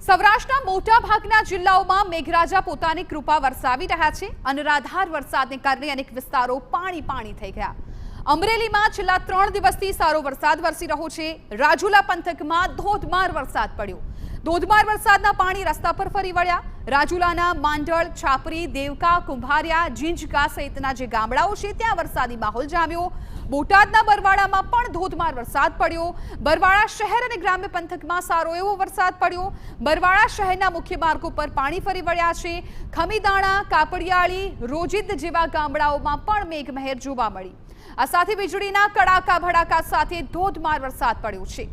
સૌરાષ્ટ્રના મોટા ભાગના જિલ્લાઓમાં મેઘરાજા પોતાની કૃપા વરસાવી રહ્યા છે. અનરાધાર વરસાદને કારણે અનેક વિસ્તારો પાણી થઈ ગયા. અમરેલીમાં છેલ્લા 3 દિવસથી સારો વરસાદ વરસી રહ્યો છે. રાજુલા પંથકમાં ધોધમાર વરસાદ પડ્યો. ધોધમાર વરસાદના પાણી રસ્તા પર ફરી વળ્યા. રાજુલાના માંડળ, છાપરી, દેવકા, કુંભારિયા, ઝીંઝકા સહિતના જે ગામડાઓ છે ત્યાં વરસાદી માહોલ જામ્યો. બોટાદના બરવાડામાં પણ ધોધમાર વરસાદ પડ્યો. બરવાડા શહેર અને ગ્રામ્ય પંથકમાં સારો એવો વરસાદ પડ્યો. બરવાડા શહેરના મુખ્ય માર્ગો પર પાણી ફરી વળ્યા છે. ખમીદાણા, કાપડિયાળી, રોજિદ જેવા ગામડાઓમાં પણ મેઘમહેર જોવા મળી. આ સાથે વીજળીના કડાકા ભડાકા સાથે ધોધમાર વરસાદ પડ્યો છે.